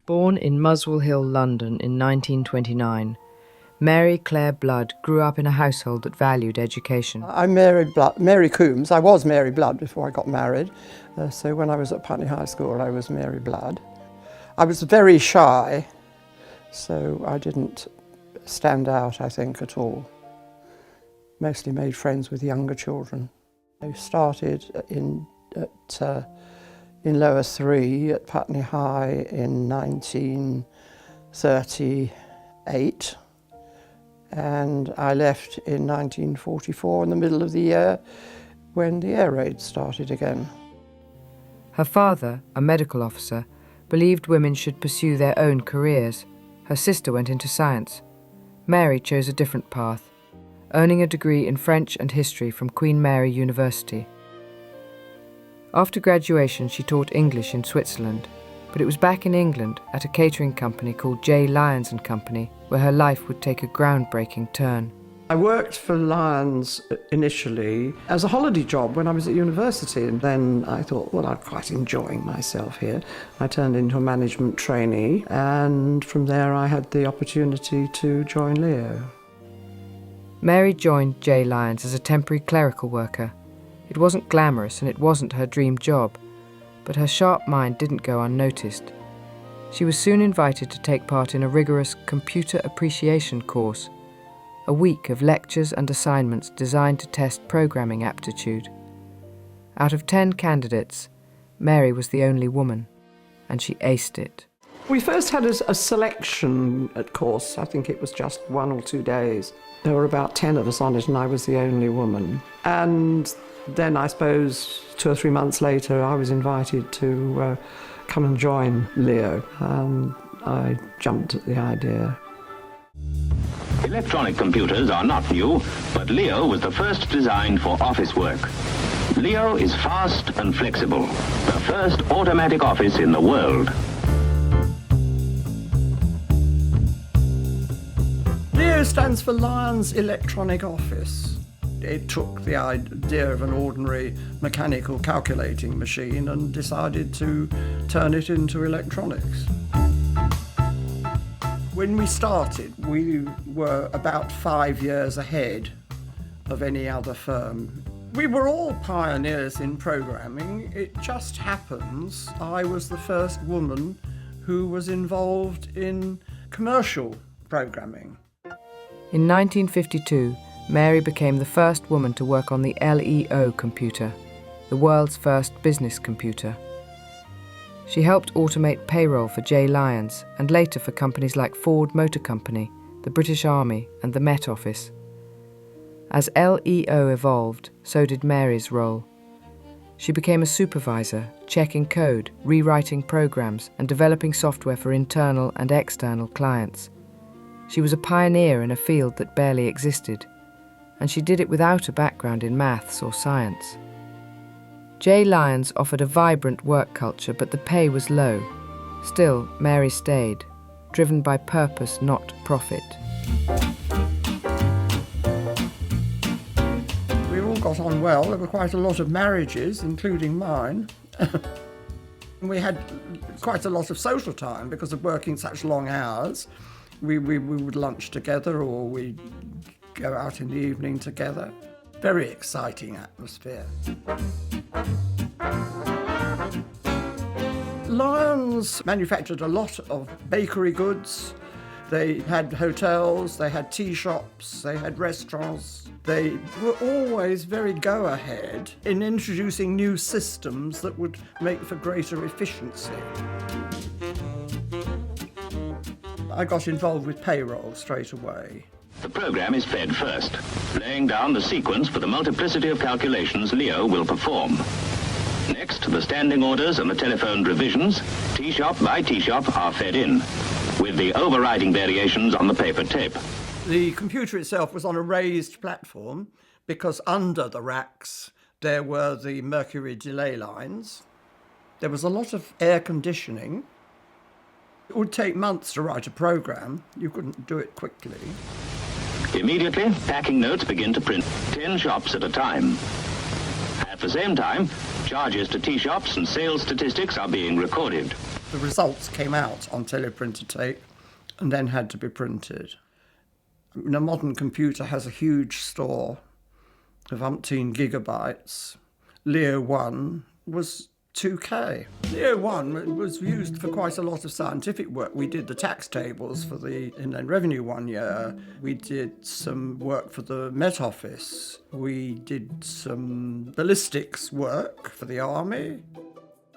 Born in Muswell Hill, London in 1929, Mary Claire Blood grew up in a household that valued education. I'm Mary Coombs. I was Mary Blood before I got married. So when I was at Putney High School, I was Mary Blood. I was very shy, so I didn't stand out, I think, at all. Mostly made friends with younger children. I started in Lower 3 at Putney High in 1938. And I left in 1944 in the middle of the year when the air raid started again. Her father, a medical officer, believed women should pursue their own careers. Her sister went into science. Mary chose a different path, earning a degree in French and history from Queen Mary University. After graduation, she taught English in Switzerland, but it was back in England at a catering company called Lyons Co where her life would take a groundbreaking turn. I worked for Lyons initially as a holiday job when I was at university, and then I thought, well, I'm quite enjoying myself here. I turned into a management trainee, and from there I had the opportunity to join Leo. Mary joined Lyons as a temporary clerical worker. It wasn't glamorous and it wasn't her dream job, but her sharp mind didn't go unnoticed. She was soon invited to take part in a rigorous computer appreciation course, a week of lectures and assignments designed to test programming aptitude. Out of 10 candidates, Mary was the only woman, and she aced it. We first had a selection at course. I think it was just 1 or 2 days. There were about 10 of us on it, and I was the only woman. And then I suppose 2 or 3 months later, I was invited to come and join Leo, and I jumped at the idea. Electronic computers are not new, but Leo was the first designed for office work. Leo is fast and flexible, the first automatic office in the world. Leo stands for Lyons Electronic Office. It took the idea of an ordinary mechanical calculating machine and decided to turn it into electronics. When we started, we were about 5 years ahead of any other firm. We were all pioneers in programming. It just happens I was the first woman who was involved in commercial programming. In 1952, Mary became the first woman to work on the LEO computer, the world's first business computer. She helped automate payroll for Lyons and later for companies like Ford Motor Company, the British Army and the Met Office. As LEO evolved, so did Mary's role. She became a supervisor, checking code, rewriting programs and developing software for internal and external clients. She was a pioneer in a field that barely existed, and she did it without a background in maths or science. Lyons offered a vibrant work culture, but the pay was low. Still, Mary stayed, driven by purpose, not profit. We all got on well. There were quite a lot of marriages, including mine. We had quite a lot of social time because of working such long hours. We would lunch together or we'd go out in the evening together. Very exciting atmosphere. Lyons manufactured a lot of bakery goods. They had hotels, they had tea shops, they had restaurants. They were always very go-ahead in introducing new systems that would make for greater efficiency. I got involved with payroll straight away. The program is fed first, laying down the sequence for the multiplicity of calculations Leo will perform. Next, the standing orders and the telephoned revisions, T-shop by T-shop, are fed in, with the overriding variations on the paper tape. The computer itself was on a raised platform because under the racks there were the mercury delay lines. There was a lot of air conditioning. It would take months to write a program. You couldn't do it quickly. Immediately, packing notes begin to print 10 shops at a time. At the same time, charges to tea shops and sales statistics are being recorded. The results came out on teleprinter tape and then had to be printed. I mean, a modern computer has a huge store of umpteen gigabytes. Leo 1 was 2K. Leo 1 was used for quite a lot of scientific work. We did the tax tables for the Inland Revenue one year. We did some work for the Met Office. We did some ballistics work for the Army.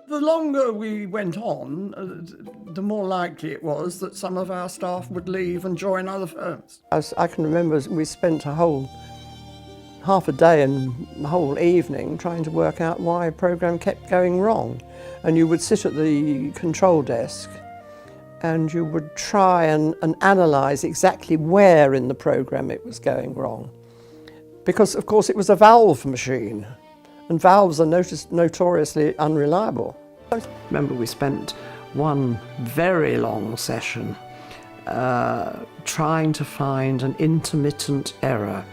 The longer we went on, the more likely it was that some of our staff would leave and join other firms. I can remember we spent half a day and the whole evening trying to work out why a program kept going wrong. And you would sit at the control desk and you would try and analyse exactly where in the program it was going wrong. Because, of course, it was a valve machine, and valves are notoriously unreliable. I remember we spent one very long session trying to find an intermittent error.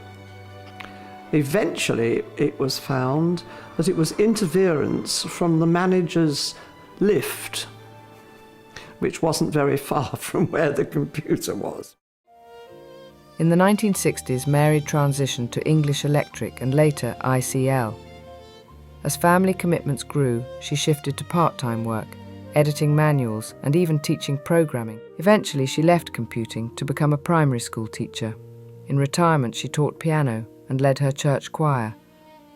Eventually, it was found that it was interference from the manager's lift, which wasn't very far from where the computer was. In the 1960s, Mary transitioned to English Electric and later ICL. As family commitments grew, she shifted to part-time work, editing manuals and even teaching programming. Eventually, she left computing to become a primary school teacher. In retirement, she taught piano and led her church choir,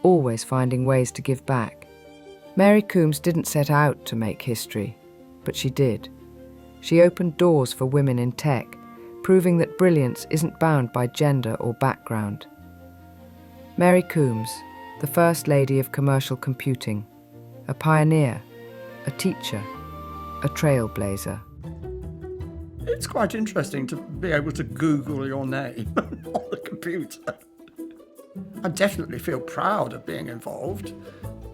always finding ways to give back. Mary Coombs didn't set out to make history, but she did. She opened doors for women in tech, proving that brilliance isn't bound by gender or background. Mary Coombs, the First Lady of Commercial Computing, a pioneer, a teacher, a trailblazer. It's quite interesting to be able to Google your name on the computer. I definitely feel proud of being involved.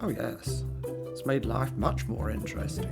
Oh yes, it's made life much more interesting.